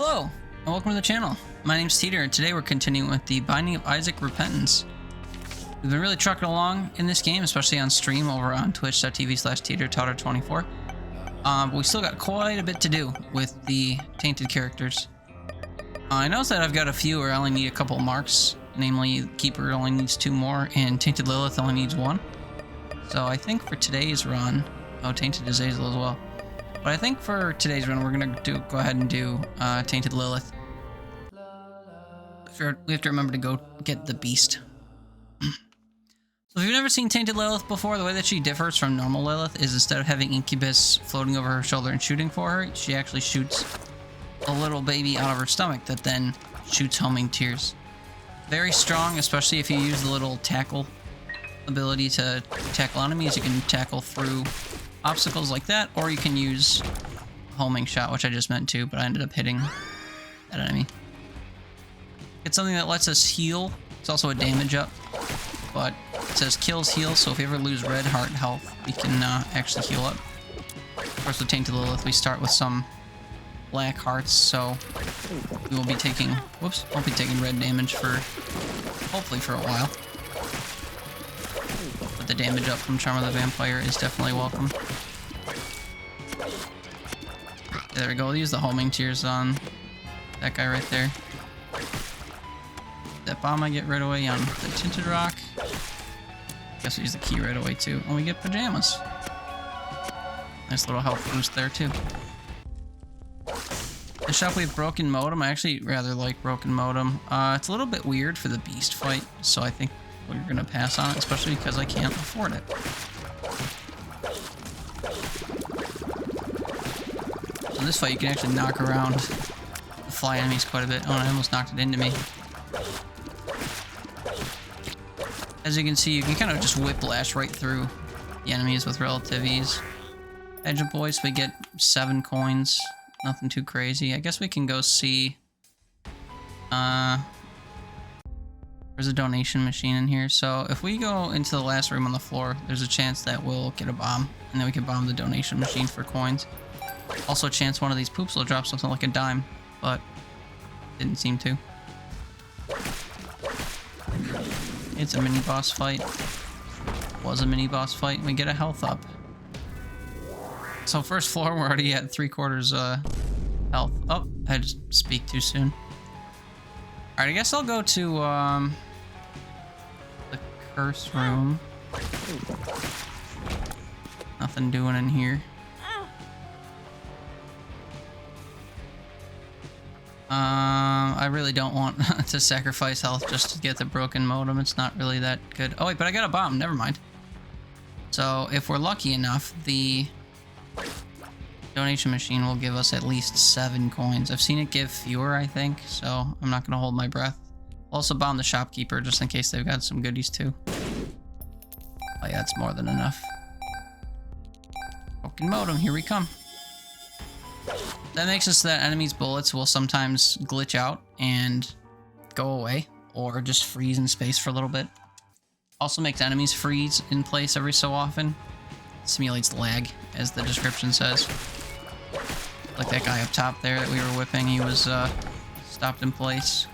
Hello, and welcome to the channel. My name's Teeter, and today we're continuing with the Binding of Isaac Repentance. We've been really trucking along in this game, especially on stream over on twitch.tv/TeeterTotter24. But we still got quite a bit to do with the Tainted characters. I noticed that I've got a few where I only need a couple marks, namely Keeper only needs 2 more, and Tainted Lilith only needs 1. So I think for today's run, Tainted is Azazel as well. But I think for today's run, we're going to go ahead and do Tainted Lilith. We have to remember to go get the beast. So if you've never seen Tainted Lilith before, the way that she differs from normal Lilith is instead of having Incubus floating over her shoulder and shooting for her, she actually shoots a little baby out of her stomach that then shoots homing tears. Very strong, especially if you use the little tackle ability to tackle enemies. You can tackle through obstacles like that, or you can use homing shot, which I just meant to, but I ended up hitting that enemy. It's something that lets us heal. It's also a damage up, but it says kills heal, so if we ever lose red heart health, we can actually heal up. Of course, with Tainted Lilith, we start with some black hearts, so we will be taking, won't be taking red damage for, hopefully for a while. But the damage up from Charm of the Vampire is definitely welcome. There we go, we'll use the homing tears on that guy right there. That bomb I get right away on the Tinted Rock. Guess we use the key right away too. And we get pajamas. Nice little health boost there too. The shop we have Broken Modem. I actually rather like Broken Modem. It's a little bit weird for the beast fight, so I think we're gonna pass on it, especially because I can't afford it. So in this fight you can actually knock around the fly enemies quite a bit. Oh, and I almost knocked it into me. As you can see, you can kind of just whiplash right through the enemies with relative ease. Edge of Voice, we get 7 coins. Nothing too crazy. I guess we can go see... there's a donation machine in here. So if we go into the last room on the floor, there's a chance that we'll get a bomb. And then we can bomb the donation machine for coins. Also a chance one of these poops will drop something like a dime. But didn't seem to. It's a mini boss fight. Was a mini boss fight, and we get a health up. So first floor, we're already at 3/4 health. Oh, I had to speak too soon. Alright, I guess I'll go to the curse room. Nothing doing in here. I really don't want to sacrifice health just to get the Broken Modem. It's not really that good. Oh wait, but I got a bomb. Never mind. So if we're lucky enough, the donation machine will give us at least 7 coins. I've seen it give fewer, I think, so I'm not going to hold my breath. I'll also bomb the shopkeeper just in case they've got some goodies too. Oh yeah, that's more than enough. Broken Modem, here we come. That makes it so that enemies' bullets will sometimes glitch out and go away, or just freeze in space for a little bit. Also makes enemies freeze in place every so often. Simulates lag, as the description says. Like that guy up top there that we were whipping, he was stopped in place.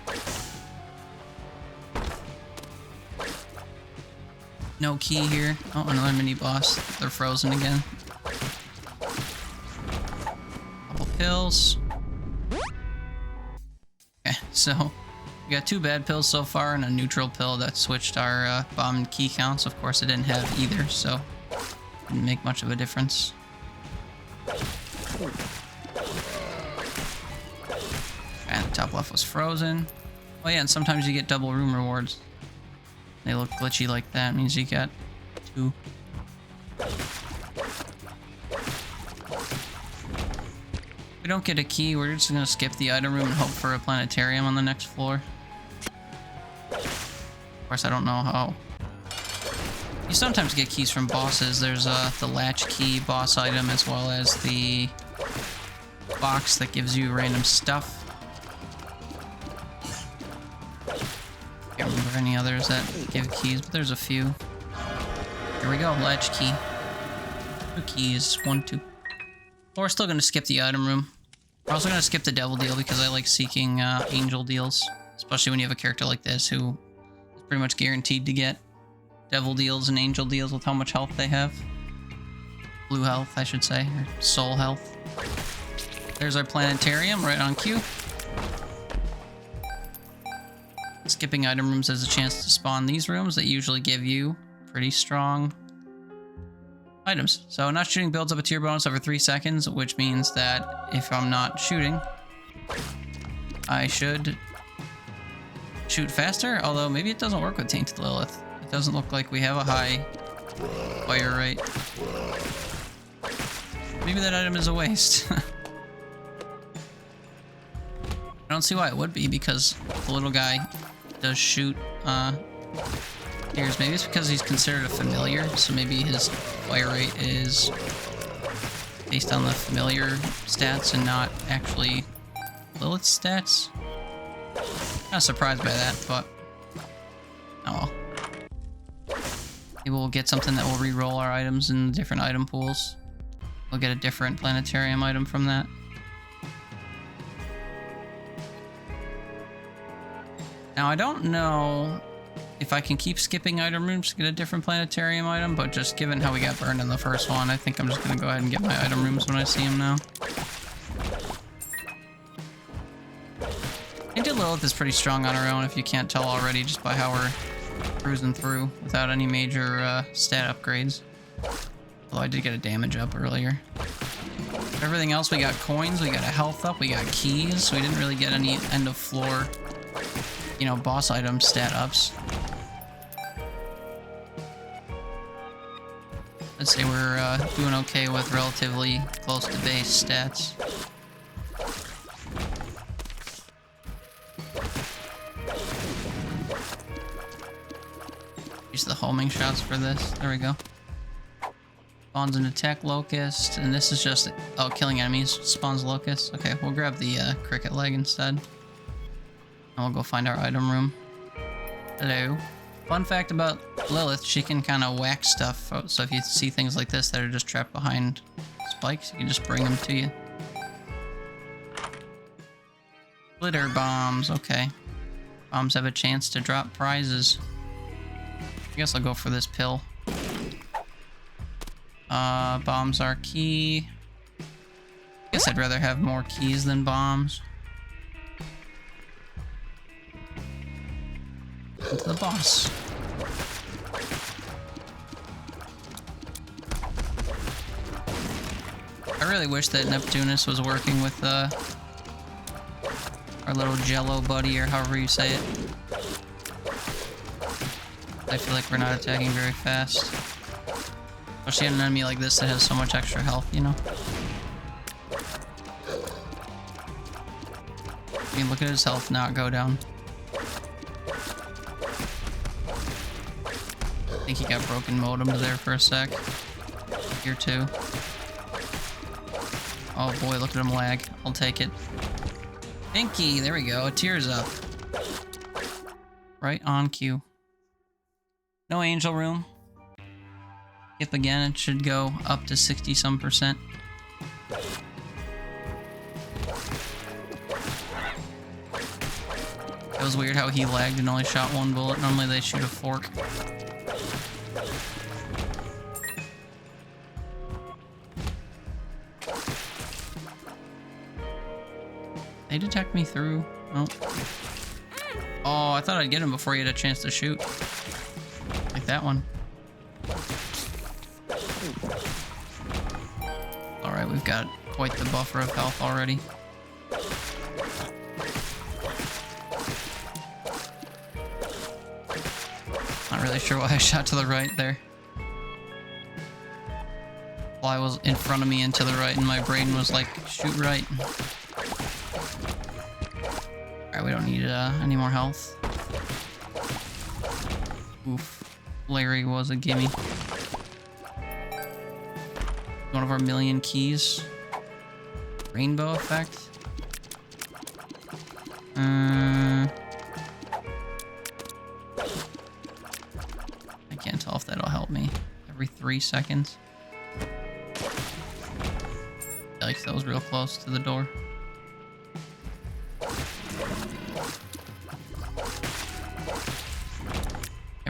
No key here. Oh, another mini boss. They're frozen again. Pills. Okay, so we got 2 bad pills so far and a neutral pill that switched our bomb and key counts. Of course, it didn't have either, so didn't make much of a difference. And the top left was frozen. Oh yeah, and sometimes you get double room rewards. They look glitchy like that. It means you got 2. If we don't get a key, we're just gonna skip the item room and hope for a planetarium on the next floor. Of course, I don't know how. You sometimes get keys from bosses. There's the latch key boss item, as well as the box that gives you random stuff. Can't remember any others that give keys, but there's a few. Here we go, latch key. 2 keys, 1, 2. But we're still gonna skip the item room. We're also going to skip the devil deal because I like seeking angel deals. Especially when you have a character like this who is pretty much guaranteed to get devil deals and angel deals with how much health they have. Blue health, I should say, or soul health. There's our planetarium right on cue. Skipping item rooms has a chance to spawn these rooms that usually give you pretty strong items. So not shooting builds up a tier bonus over 3 seconds, which means that if I'm not shooting, I should shoot faster, although maybe it doesn't work with Tainted Lilith. It doesn't look like we have a high fire rate. Maybe that item is a waste. I don't see why it would be, because the little guy does shoot tears. Maybe it's because he's considered a familiar, so maybe his fire rate is based on the familiar stats and not actually Lilith's stats. Kind of surprised by that, but oh well. Maybe we'll get something that will re-roll our items in different item pools. We'll get a different planetarium item from that. Now I don't know if I can keep skipping item rooms to get a different planetarium item, but just given how we got burned in the first one, I think I'm just going to go ahead and get my item rooms when I see them now. Tainted Lilith is pretty strong on her own, if you can't tell already, just by how we're cruising through without any major stat upgrades. Although I did get a damage up earlier. Everything else, we got coins, we got a health up, we got keys, so we didn't really get any end of floor, you know, boss item stat ups. Let's say we're doing okay with relatively close to base stats. Use the homing shots for this. There we go. Spawns an attack locust, and this is just, oh, killing enemies spawns locust. Okay, we'll grab the cricket leg instead. And we'll go find our item room. Hello. Fun fact about Lilith, she can kind of whack stuff. So if you see things like this that are just trapped behind spikes, you can just bring them to you. Glitter bombs, okay. Bombs have a chance to drop prizes. I guess I'll go for this pill. Bombs are key. Guess I'd rather have more keys than bombs. Into the boss. I really wish that Neptunus was working with our little Jello buddy, or however you say it. I feel like we're not attacking very fast. Especially an enemy like this that has so much extra health, you know? I mean, look at his health not go down. I think he got broken modems there for a sec. Here too. Oh boy, look at him lag. I'll take it. Pinky, there we go. Tears up. Right on cue. No angel room. If again, it should go up to 60-some%. It was weird how he lagged and only shot one bullet. Normally they shoot a fork. They detect me through. Oh. Oh, I thought I'd get him before he had a chance to shoot. Like that one. Alright, we've got quite the buffer of health already. Not really sure why I shot to the right there. Fly was in front of me and to the right, and my brain was like, shoot right. Alright, we don't need any more health. Oof. Larry was a gimme. One of our million keys. Rainbow effect. I can't tell if that'll help me. Every 3 seconds. Yikes, that was real close to the door.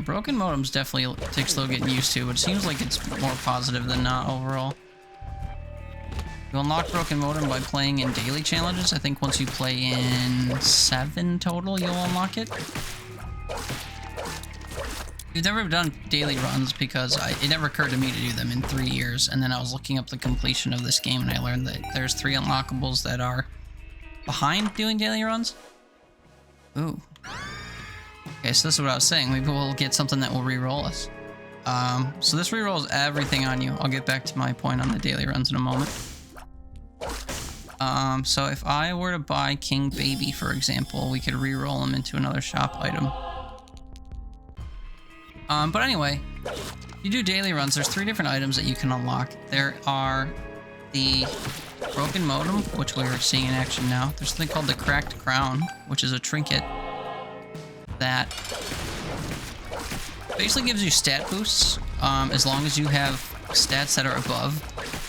broken modems definitely takes a little getting used to, but it seems like it's more positive than not overall. You unlock broken modem by playing in daily challenges. I think once you play in 7 total, you'll unlock it. We've never done daily runs because it never occurred to me to do them in 3 years, and then I was looking up the completion of this game and I learned that there's 3 unlockables that are behind doing daily runs. Ooh. Okay, so this is what I was saying. Maybe we'll get something that will re-roll us. So this re-rolls everything on you. I'll get back to my point on the daily runs in a moment. So if I were to buy King Baby, for example, we could re-roll him into another shop item. But anyway, if you do daily runs, there's 3 different items that you can unlock. There are the broken modem, which we're seeing in action now. There's something called the cracked crown, which is a trinket that basically gives you stat boosts. As long as you have stats that are above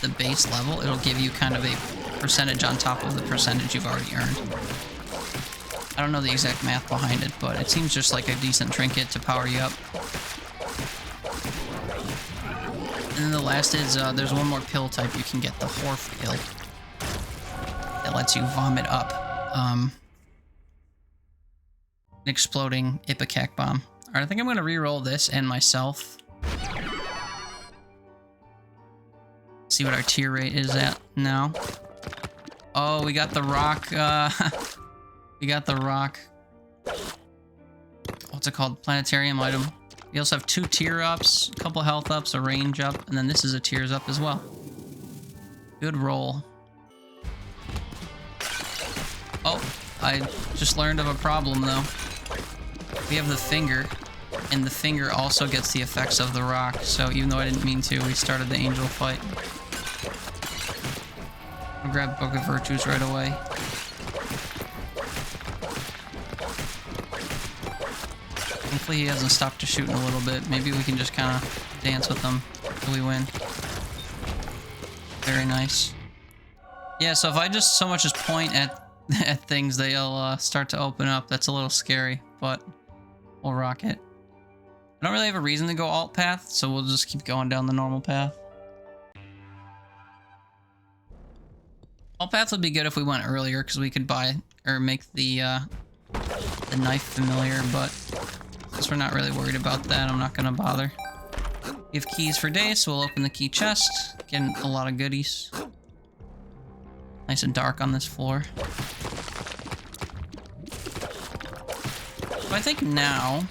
the base level, it'll give you kind of a percentage on top of the percentage you've already earned. I don't know the exact math behind it, but it seems just like a decent trinket to power you up. And then the last is, there's one more pill type you can get, the Horf pill. That lets you vomit up an exploding Ipecac bomb. Alright, I think I'm going to re-roll this and myself. See what our tier rate is at now. Oh, we got the rock, we got the rock. What's it called? Planetarium item. We also have 2 tier ups, a couple health ups, a range up, and then this is a tiers up as well. Good roll. Oh, I just learned of a problem though. We have the finger, and the finger also gets the effects of the rock, so even though I didn't mean to, we started the angel fight. I'll grab Book of Virtues right away. Hopefully he hasn't stopped to shooting a little bit. Maybe we can just kind of dance with him until we win. Very nice. Yeah, so if I just so much as point at things, they'll start to open up. That's a little scary, but we'll rock it. I don't really have a reason to go alt path, so we'll just keep going down the normal path. Alt path would be good if we went earlier, because we could buy or make the knife familiar, but since we're not really worried about that, I'm not gonna bother. We have keys for days, so we'll open the key chest. Getting a lot of goodies. Nice and dark on this floor. So I think now,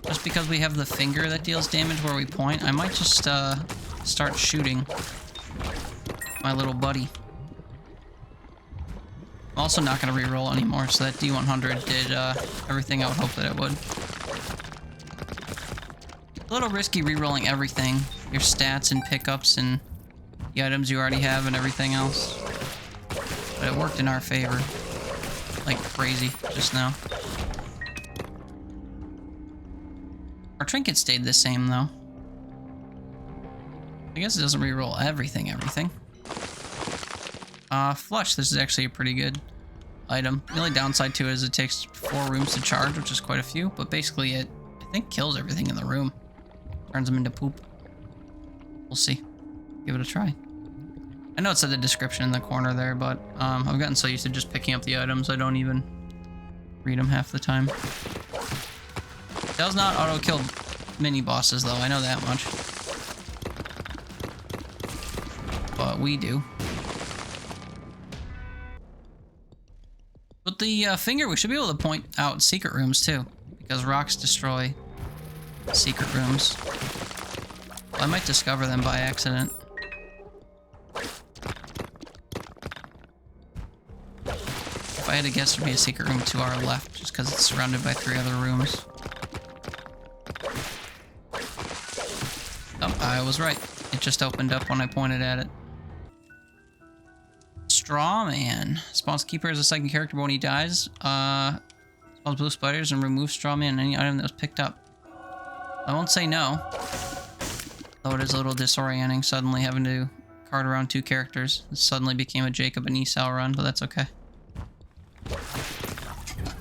just because we have the finger that deals damage where we point, I might just start shooting my little buddy. I'm also not going to re-roll anymore, so that D100 did everything I would hope that it would. A little risky re-rolling everything, your stats and pickups and the items you already have and everything else. But it worked in our favor, like crazy just now. Our trinket stayed the same though. I guess it doesn't re-roll everything. Flush, this is actually a pretty good item. The only downside to it is it takes 4 rooms to charge, which is quite a few, but basically it, I think, kills everything in the room. Turns them into poop. We'll see. Give it a try. I know it said the description in the corner there, but I've gotten so used to just picking up the items, I don't even read them half the time. It does not auto-kill mini-bosses, though, I know that much. But we do. With the finger, we should be able to point out secret rooms, too, because rocks destroy secret rooms. Well, I might discover them by accident. If I had to guess, there'd be a secret room to our left, just because it's surrounded by 3 other rooms. Oh, I was right. It just opened up when I pointed at it. Strawman. Spawns Keeper as a second character, but when he dies, spawns blue spiders and removes Strawman and any item that was picked up. I won't say no. Though it is a little disorienting suddenly having to cart around 2 characters. It suddenly became a Jacob and Esau run, but that's okay.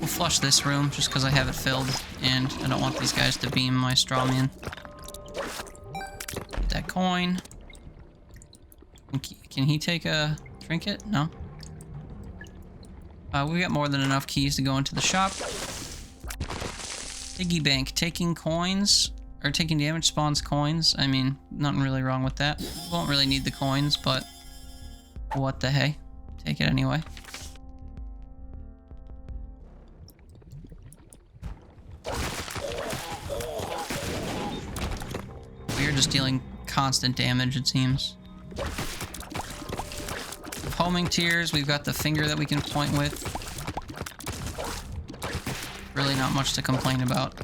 We'll flush this room just because I have it filled, and I don't want these guys to beam my straw man. Get that coin. Can he take a trinket? No. We got more than enough keys to go into the shop. Piggy bank. Taking coins, or taking damage spawns coins. I mean, nothing really wrong with that. Won't really need the coins, but what the hey. Take it anyway. We're just dealing constant damage, it seems. Homing tears, we've got the finger that we can point with. Really not much to complain about.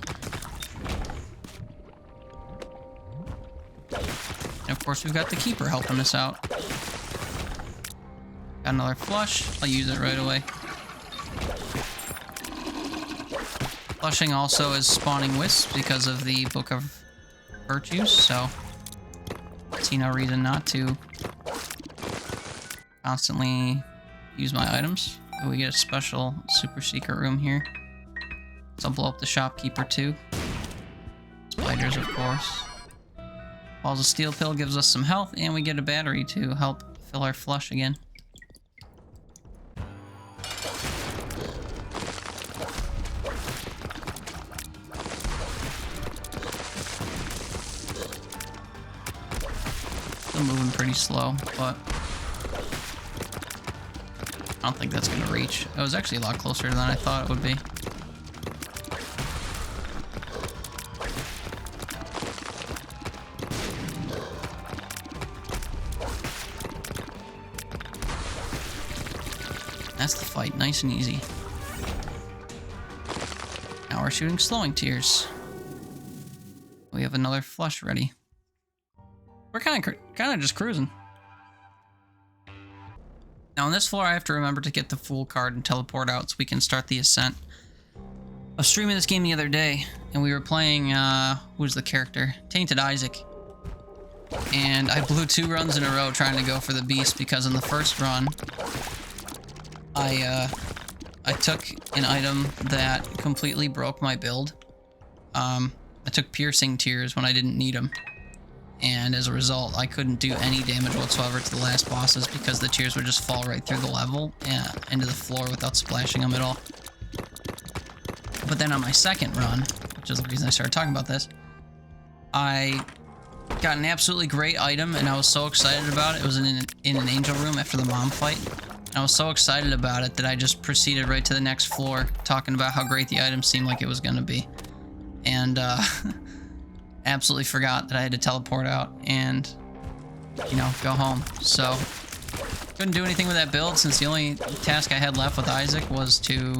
And of course we've got the keeper helping us out. Got another flush, I'll use it right away. Flushing also is spawning wisps because of the Book of Virtues, so I see no reason not to constantly use my items. Oh, we get a special super secret room here. So I'll blow up the shopkeeper too. Spiders, of course. Balls of Steel Pill gives us some health, and we get a battery to help fill our flush again. Still moving pretty slow, but I don't think that's gonna reach. It was actually a lot closer than I thought it would be. That's the fight, nice and easy. Now we're shooting slowing tears. We have another flush ready. We're kind of just cruising. Now on this floor, I have to remember to get the Fool card and teleport out so we can start the ascent. I was streaming this game the other day, and we were playing, who's the character? Tainted Isaac. And I blew 2 runs in a row trying to go for the beast because in the first run, I took an item that completely broke my build. I took piercing tears when I didn't need them. And as a result, I couldn't do any damage whatsoever to the last bosses because the tears would just fall right through the level into the floor without splashing them at all. But then on my second run, which is the reason I started talking about this, I got an absolutely great item and I was so excited about it. It was in an angel room after the mom fight. I was so excited about it that I just proceeded right to the next floor talking about how great the item seemed like it was going to be. And absolutely forgot that I had to teleport out and, you know, go home. So couldn't do anything with that build since the only task I had left with Isaac was to,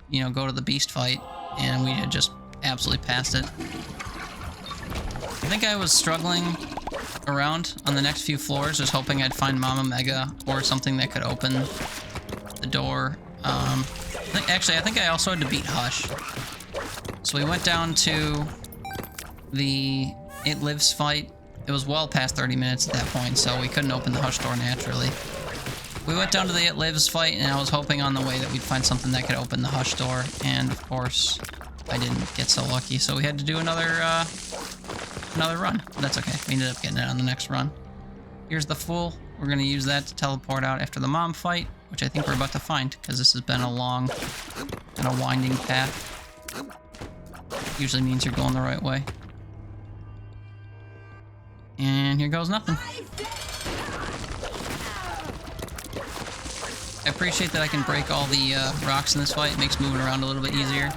you know, go to the beast fight, and we had just absolutely passed it. I think I was struggling around on the next few floors, just hoping I'd find Mama Mega or something that could open the door. I think I also had to beat Hush. So we went down to the It Lives fight. It was well past 30 minutes at that point, so we couldn't open the Hush door naturally. We went down to the It Lives fight, and I was hoping on the way that we'd find something that could open the Hush door, and of course, I didn't get so lucky, so we had to do another run. But that's okay, we ended up getting it on the next run. Here's the Fool. We're going to use that to teleport out after the mom fight, which I think we're about to find, because this has been a long and a winding path. Usually means you're going the right way. And here goes nothing. I appreciate that I can break all the rocks in this fight. It makes moving around a little bit easier.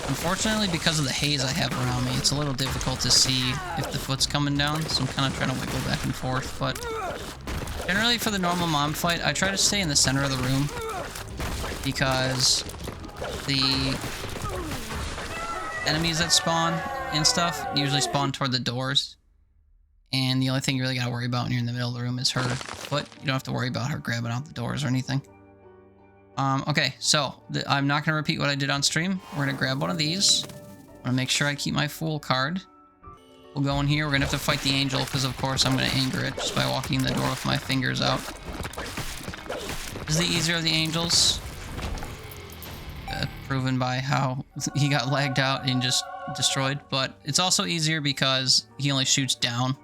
Unfortunately, because of the haze I have around me, it's a little difficult to see if the foot's coming down, so I'm kind of trying to wiggle back and forth. But generally, for the normal mom fight, I try to stay in the center of the room because the enemies that spawn and stuff usually spawn toward the doors. And the only thing you really gotta worry about when you're in the middle of the room is her foot. You don't have to worry about her grabbing out the doors or anything. Okay, so I'm not gonna repeat what I did on stream. We're gonna grab one of these. I'm gonna make sure I keep my Fool card. We'll go in here. We're gonna have to fight the angel because, of course, I'm gonna anger it just by walking in the door with my fingers out. This is the easier of the angels. proven by how he got lagged out and just destroyed. But it's also easier because he only shoots down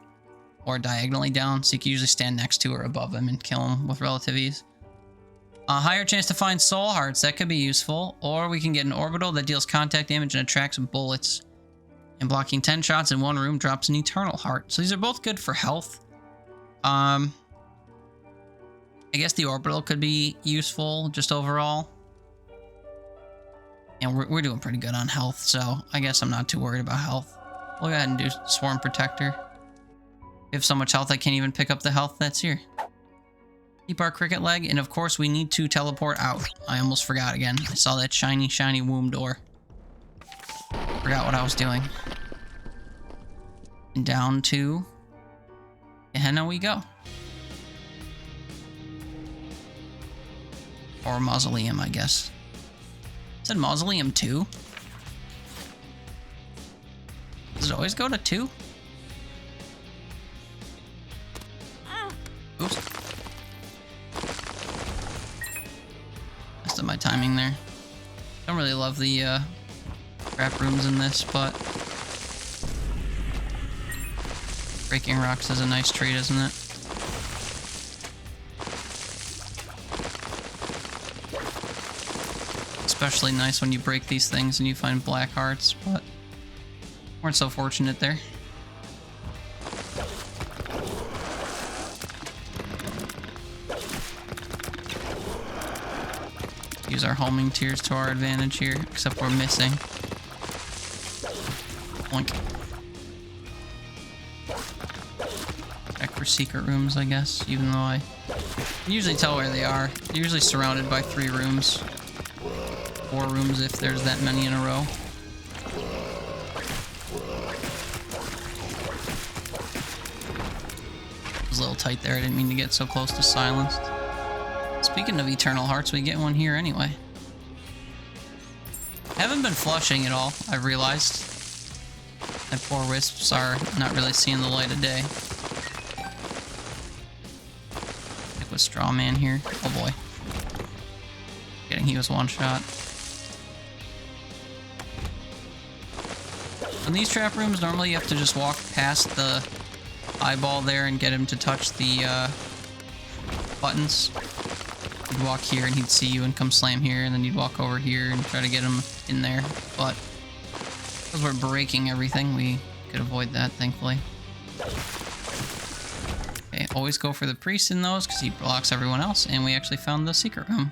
or diagonally down, so you can usually stand next to or above him and kill him with relative ease. A higher chance to find soul hearts, that could be useful. Or we can get an orbital that deals contact damage and attracts bullets. And blocking 10 shots in one room drops an eternal heart. So these are both good for health. I guess the orbital could be useful just overall. And we're doing pretty good on health, so I guess I'm not too worried about health. We'll go ahead and do Swarm Protector. We have so much health I can't even pick up the health that's here. Keep our cricket leg, and of course we need to teleport out. I almost forgot again. I saw that shiny, shiny womb door. Forgot what I was doing. And down to Gehenna we go. Or Mausoleum, I guess. It said Mausoleum 2? Does it always go to 2? Oops. Messed up my timing there. Don't really love the trap rooms in this, but breaking rocks is a nice treat, isn't it? Especially nice when you break these things and you find black hearts, but weren't so fortunate there. Use our homing tears to our advantage here, except we're missing. Blink. Check for secret rooms, I guess, even though I can usually tell where they are. They're usually surrounded by 3 rooms. 4 rooms if there's that many in a row. It was a little tight there. I didn't mean to get so close to silenced. Speaking of eternal hearts, we get one here anyway. Haven't been flushing at all, I've realized. My poor wisps are not really seeing the light of day. Stick with Straw Man here. Oh boy. Getting he was one shot. In these trap rooms, normally you have to just walk past the eyeball there and get him to touch the buttons. You'd walk here and he'd see you and come slam here, and then you'd walk over here and try to get him in there. But because we're breaking everything, we could avoid that, thankfully. Okay, always go for the priest in those because he blocks everyone else, and we actually found the secret room.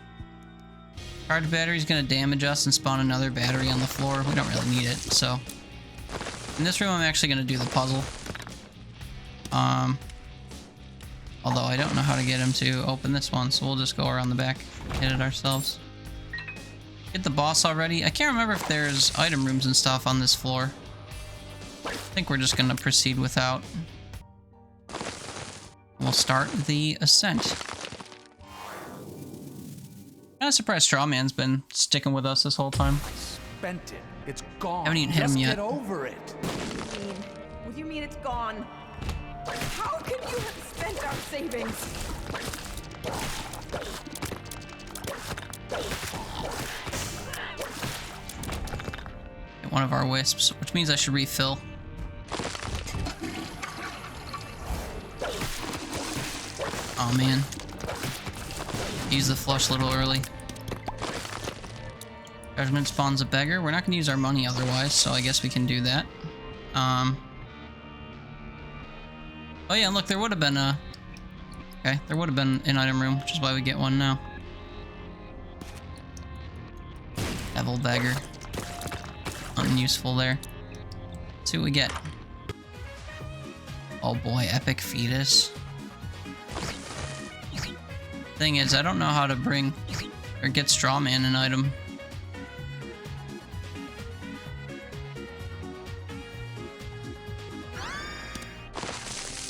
Charged battery is going to damage us and spawn another battery on the floor. We don't really need it, so... In this room, I'm actually going to do the puzzle. Although I don't know how to get him to open this one, so we'll just go around the back and hit it ourselves. Get the boss already. I can't remember if there's item rooms and stuff on this floor. I think we're just going to proceed without. We'll start the ascent. Kind of surprised Straw Man's been sticking with us this whole time. Spent it. It's gone. Haven't even hit him yet. Get over it. What do you mean it's gone? How can you have spent our savings? Get one of our wisps, which means I should refill. Oh man. Use the flush a little early. Judgment spawns a beggar. We're not going to use our money otherwise, so I guess we can do that. Oh yeah, look, there would have been a... Okay, there would have been an item room, which is why we get one now. Devil beggar. Unuseful there. Let's see what we get. Oh boy, epic fetus. Thing is, I don't know how to bring or get Straw Man an item.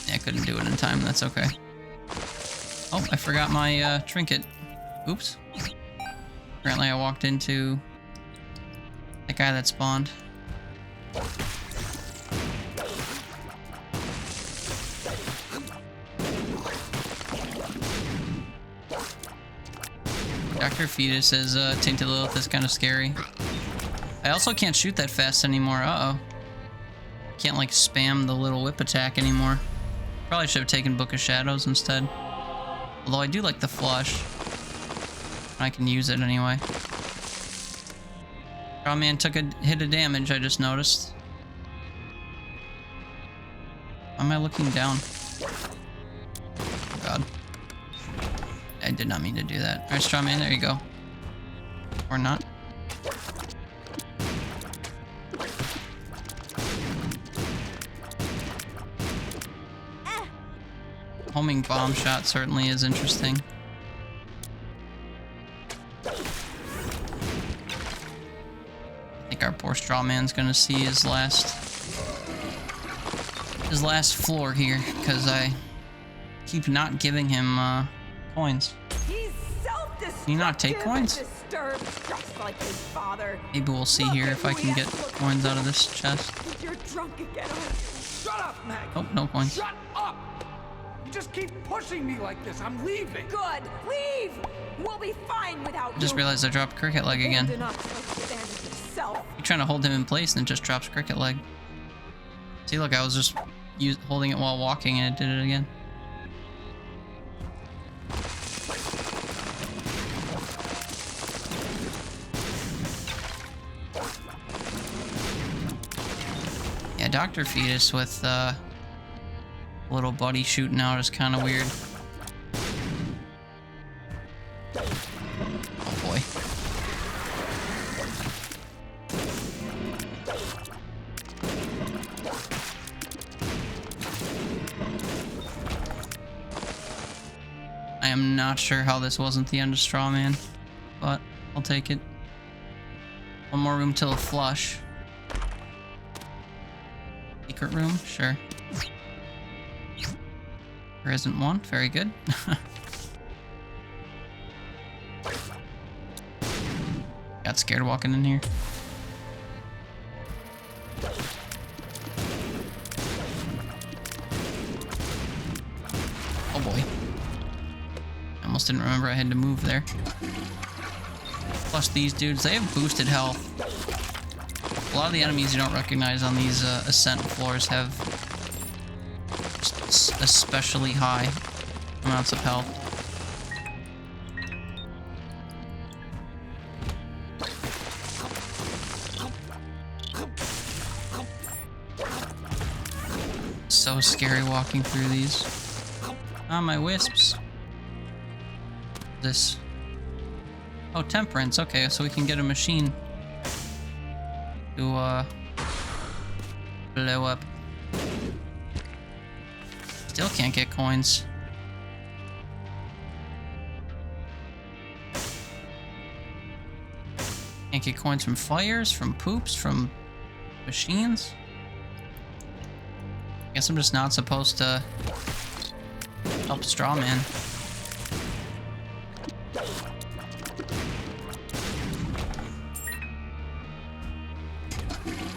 Yeah, I couldn't do it in time, that's okay. Oh, I forgot my trinket. Oops. Apparently I walked into that guy that spawned. Dr. Fetus is Tainted Lilith is kind of scary. I also can't shoot that fast anymore. Uh-oh. Can't like spam the little whip attack anymore. Probably should have taken Book of Shadows instead. Although I do like the flush. I can use it anyway. Straw Man took a hit of damage, I just noticed. Why am I looking down? Oh god. I did not mean to do that. Alright, Straw Man, there you go. Or not. Homing bomb shot certainly is interesting. I think our poor Straw Man's gonna see his last floor here, because I keep not giving him coins. He's self-destructive. Can you not take coins? Disturbed, just like his father. Maybe we'll see here if I can get coins out of this chest. You're drunk again. Shut up, Meg. Oh, no coins. Shut up. You just keep pushing me like this. I'm leaving. Good. Leave. We'll be fine without you. Just realized I dropped Cricket Leg again. Abandon us like you abandoned yourself. You're trying to hold him in place and it just drops Cricket Leg. See, look, I was just holding it while walking and it did it again. Yeah, Dr. Fetus with little buddy shooting out is kind of weird. Oh boy. I am not sure how this wasn't the end of Straw Man, but I'll take it. One more room till a flush. Secret room? Sure. There isn't one. Very good. Got scared walking in here. Oh boy. I almost didn't remember I had to move there. Plus these dudes, they have boosted health. A lot of the enemies you don't recognize on these ascent floors have especially high amounts of health. So scary walking through these. Ah, my wisps. This. Oh, temperance. Okay, so we can get a machine to blow up. Still can't get coins. Can't get coins from fires, from poops, from machines. Guess I'm just not supposed to help Straw Man.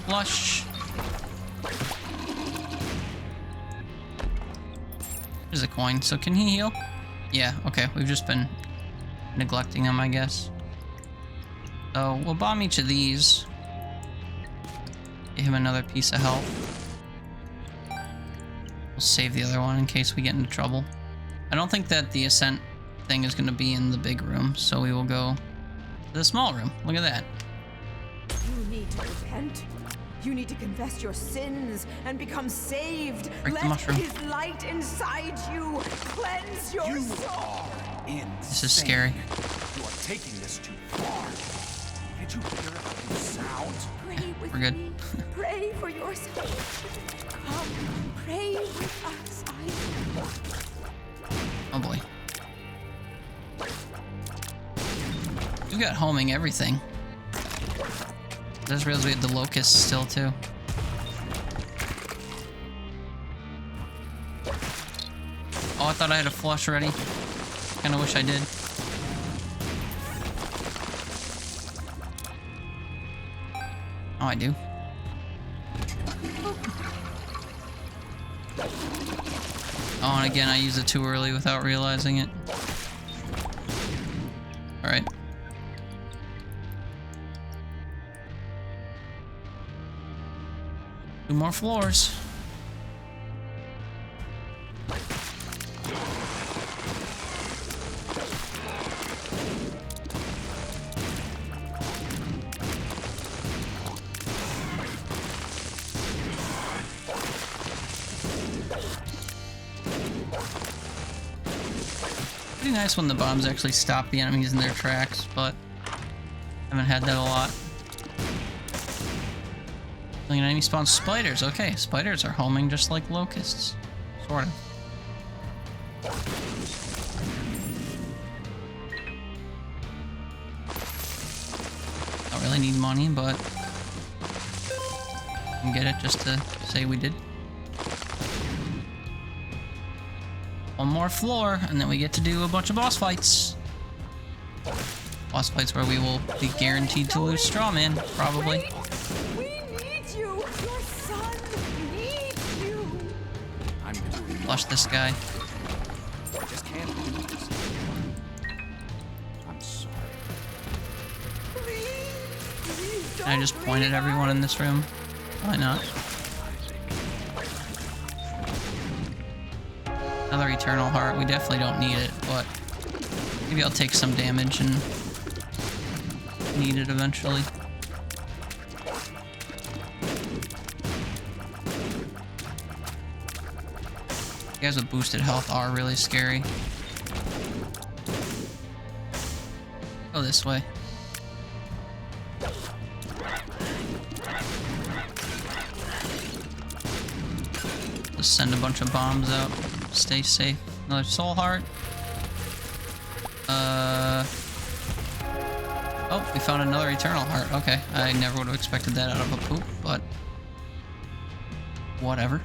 Flush. There's a coin. So can he heal? Yeah, okay. We've just been neglecting him, I guess. So we'll bomb each of these. Give him another piece of health. We'll save the other one in case we get into trouble. I don't think that the ascent thing is going to be in the big room, so we will go to the small room. Look at that. You need to repent. You need to confess your sins and become saved. Break the Let mushroom. his light inside you cleanse your You soul. are insane. This is scary. You are taking this too far. Can't you hear how you sound? Pray with We're good. me. Pray for yourself. Come, pray with us. Oh boy. We got homing everything. I just realized we had the locusts still too. Oh, I thought I had a flush ready. Kinda wish I did. Oh, I do. Oh, and again, I used it too early without realizing it. Alright. Two more floors. Pretty nice when the bombs actually stop the enemies in their tracks, but haven't had that a lot. An enemy spawns spiders. Okay, spiders are homing just like locusts. Sort of. Don't really need money, but I can get it just to say we did. One more floor, and then we get to do a bunch of boss fights. Boss fights where we will be guaranteed to lose Strawman, probably. We need you. Your son needs you. I'm gonna Flush this guy. I just can't do this. I'm sorry. Please Can I just point at everyone in this room? Why not? Another Eternal Heart. We definitely don't need it, but maybe I'll take some damage and need it eventually. Guys with boosted health are really scary. Go this way. Just send a bunch of bombs out. Stay safe. Another soul heart. Oh, we found another Eternal Heart. Okay, I never would have expected that out of a poop, but whatever.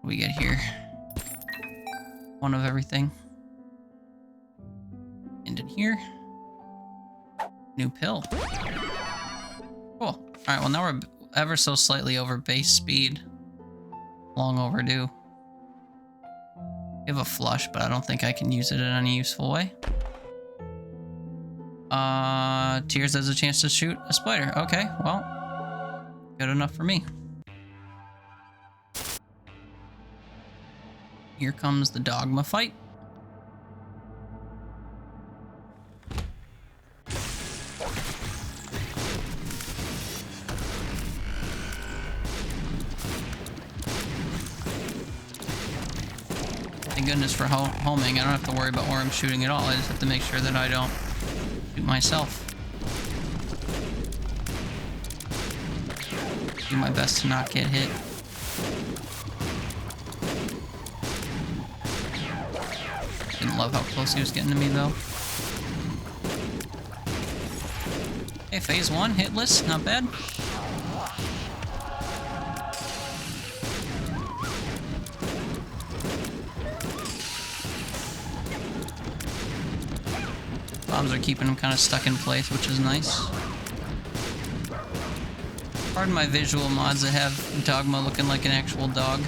What do we get here? One of everything. And in here. New pill. Cool. Alright, well now we're ever so slightly over base speed. Long overdue. We have a flush, but I don't think I can use it in any useful way. Tears has a chance to shoot a spider. Okay, well, good enough for me. Here comes the dogma fight. Thank goodness for homing. I don't have to worry about where I'm shooting at all. I just have to make sure that I don't shoot myself. Do my best to not get hit. Didn't love how close he was getting to me though. Okay, phase 1, hitless, not bad. Bombs are keeping him kind of stuck in place, which is nice. Pardon my visual mods that have Dogma looking like an actual dog.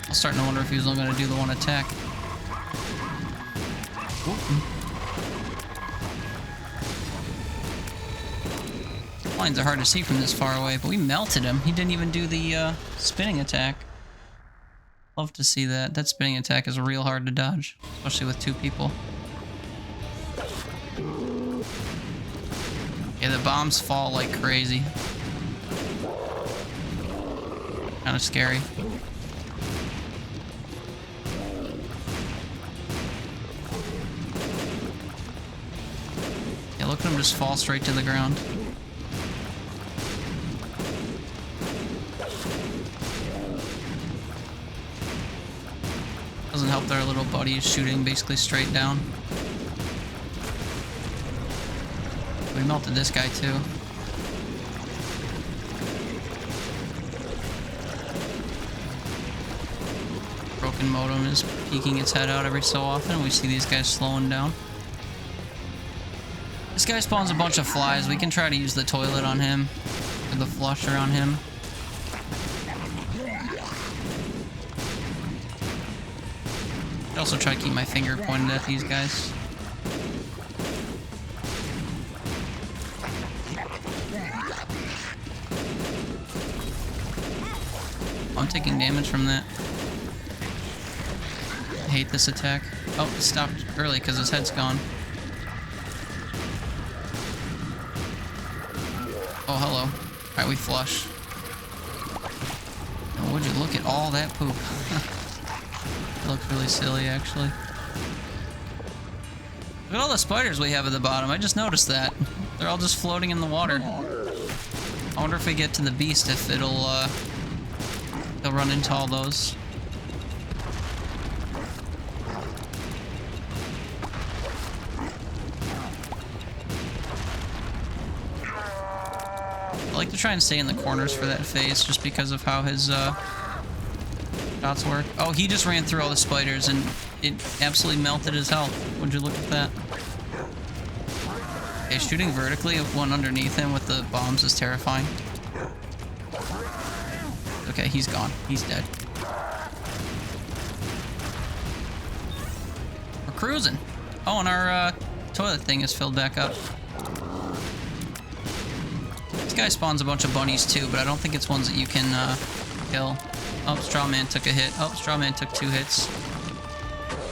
I'm starting to wonder if he was only going to do the one attack. Lines are hard to see from this far away, but we melted him. He didn't even do the spinning attack. Love to see that. That spinning attack is real hard to dodge, especially with two people. Yeah, the bombs fall like crazy. Kind of scary. Yeah, look at him just fall straight to the ground. Doesn't help that our little buddy is shooting basically straight down. We melted this guy too. Broken modem is peeking its head out every so often. We see these guys slowing down. This guy spawns a bunch of flies. We can try to use the toilet on him. Or the flusher on him. I also try to keep my finger pointed at these guys. I'm taking damage from that. I hate this attack. Oh, it stopped early because his head's gone. Oh, hello. Alright, we flush. Oh, would you look at all that poop? It looks really silly, actually. Look at all the spiders we have at the bottom. I just noticed that. They're all just floating in the water. I wonder if we get to the beast, if it'll run into all those. I like to try and stay in the corners for that phase, just because of how his shots work. Oh, he just ran through all the spiders and it absolutely melted his health. Would you look at that? Okay, shooting vertically of one underneath him with the bombs is terrifying. Okay, he's gone. He's dead. We're cruising. Oh, and our toilet thing is filled back up. This guy spawns a bunch of bunnies too, but I don't think it's ones that you can kill. Oh, Straw Man took a hit. Oh, Straw Man took 2 hits.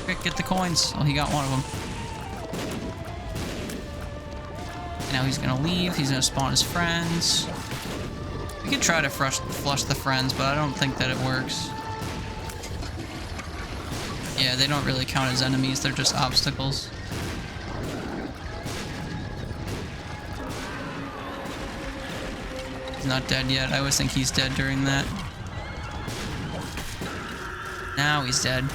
Quick, get the coins. Oh, he got one of them. Now he's gonna leave. He's gonna spawn his friends. We could try to flush the friends, but I don't think that it works. Yeah, they don't really count as enemies. They're just obstacles. He's not dead yet. I always think he's dead during that. Now he's dead.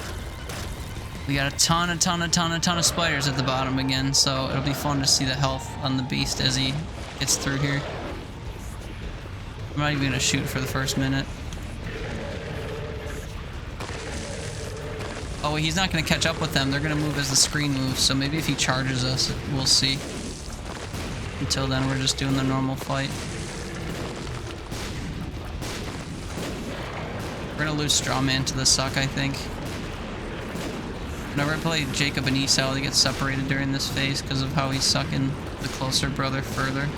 We got a ton of spiders at the bottom again, so it'll be fun to see the health on the beast as he gets through here. I'm not even gonna shoot for the first minute. Oh, he's not gonna catch up with them. They're gonna move as the screen moves, so maybe if he charges us, we'll see. Until then, we're just doing the normal fight. We're gonna lose Straw Man to the suck, I think. Whenever I play Jacob and Esau, they get separated during this phase because of how he's sucking the closer brother further.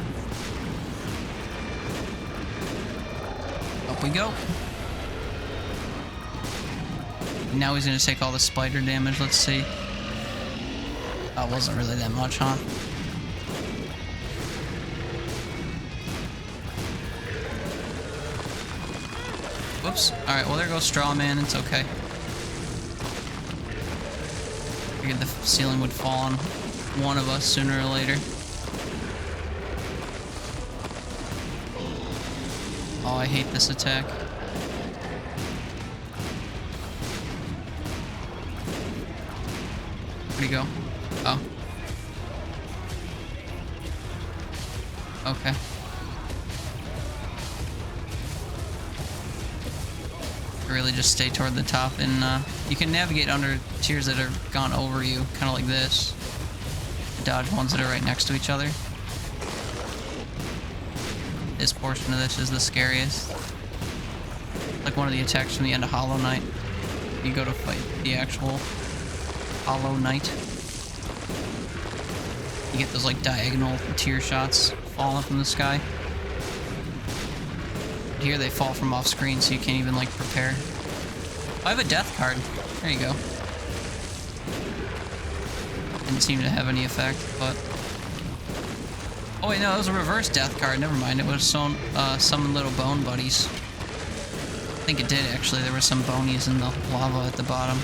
Up we go. Now he's gonna take all the spider damage. Let's see. That wasn't really that much, huh? Whoops. Alright, well there goes Straw Man. It's okay. Figured the ceiling would fall on one of us sooner or later. Oh, I hate this attack. Where'd he go? Oh. Okay. Really just stay toward the top, and you can navigate under tiers that are gone over you, kind of like this. Dodge ones that are right next to each other. This portion of this is the scariest. Like one of the attacks from the end of Hollow Knight. You go to fight the actual Hollow Knight. You get those like diagonal tier shots falling from the sky. Here they fall from off screen, so you can't even like prepare. I have a death card. There you go. Didn't seem to have any effect, but... Oh wait, no, it was a reverse death card. Never mind, it was summon little bone buddies. I think it did, actually. There were some bonies in the lava at the bottom.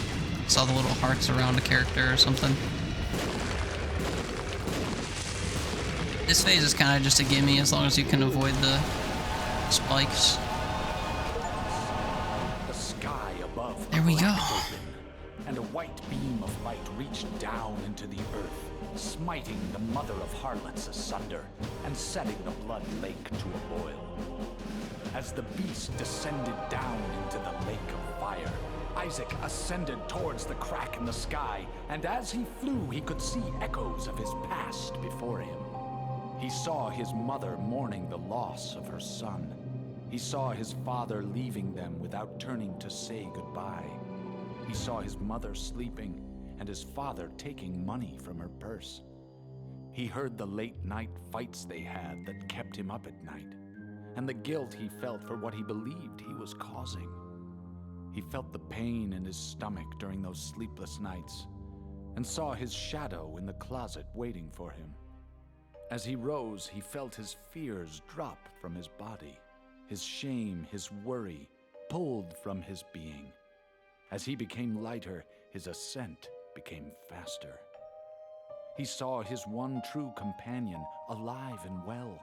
Saw the little hearts around a character or something. This phase is kind of just a gimme, as long as you can avoid the spikes. The sky above There we go. open, and a white beam of light reached down into the earth, smiting the mother of harlots asunder and setting the blood lake to a boil. As the beast descended down into the lake of fire, Isaac ascended towards the crack in the sky, and as he flew, he could see echoes of his past before him. He saw his mother mourning the loss of her son. He saw his father leaving them without turning to say goodbye. He saw his mother sleeping and his father taking money from her purse. He heard the late-night fights they had that kept him up at night, and the guilt he felt for what he believed he was causing. He felt the pain in his stomach during those sleepless nights, and saw his shadow in the closet waiting for him. As he rose, he felt his fears drop from his body, his shame, his worry pulled from his being. As he became lighter, his ascent became faster. He saw his one true companion alive and well.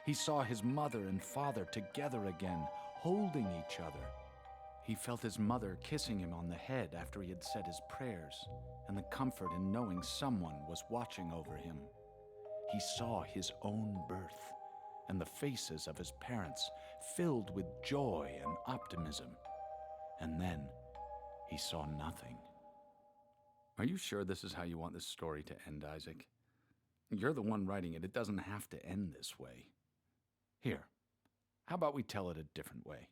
He saw his mother and father together again, holding each other. He felt his mother kissing him on the head after he had said his prayers, and the comfort in knowing someone was watching over him. He saw his own birth, and the faces of his parents filled with joy and optimism. And then he saw nothing. Are you sure this is how you want this story to end, Isaac? You're the one writing it. It doesn't have to end this way. Here, how about we tell it a different way?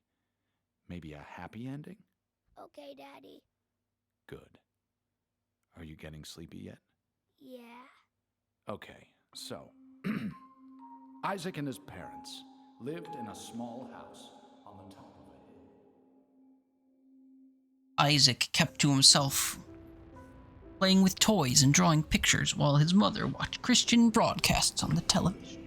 Maybe a happy ending? Okay, Daddy. Good. Are you getting sleepy yet? Yeah. Okay, so Isaac and his parents lived in a small house on the top of a hill. Isaac kept to himself, playing with toys and drawing pictures while his mother watched Christian broadcasts on the television.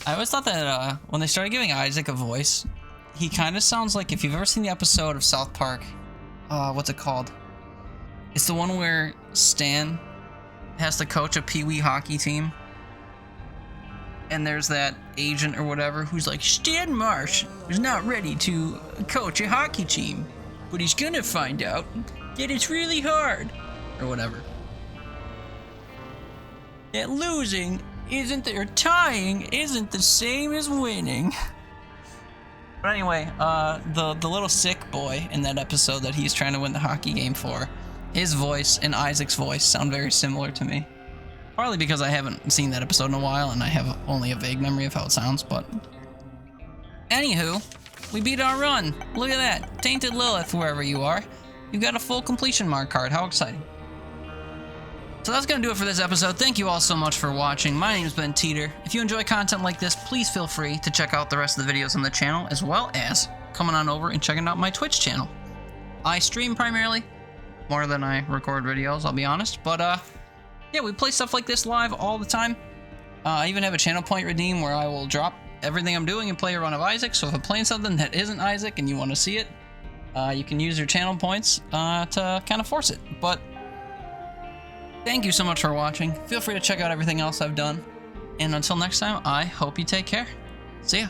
I always thought that when they started giving Isaac a voice, he kind of sounds like, if you've ever seen the episode of South Park, what's it called? It's the one where Stan has to coach a Pee-wee hockey team. And there's that agent or whatever who's like, Stan Marsh is not ready to coach a hockey team, but he's gonna find out that it's really hard, or whatever. That losing or tying isn't the same as winning. But anyway, the little sick boy in that episode that he's trying to win the hockey game for, his voice and Isaac's voice sound very similar to me. Partly because I haven't seen that episode in a while and I have only a vague memory of how it sounds, but... Anywho, we beat our run. Look at that. Tainted Lilith, wherever you are. You've got a full completion mark card. How exciting. So that's going to do it for this episode. Thank you all so much for watching. My name has been Teeter. If you enjoy content like this, please feel free to check out the rest of the videos on the channel, as well as coming on over and checking out my Twitch channel. I stream primarily, more than I record videos, I'll be honest. But, yeah, we play stuff like this live all the time. I even have a channel point redeem where I will drop everything I'm doing and play a run of Isaac. So if I'm playing something that isn't Isaac and you want to see it, you can use your channel points to kind of force it. But thank you so much for watching. Feel free to check out everything else I've done. And until next time, I hope you take care. See ya.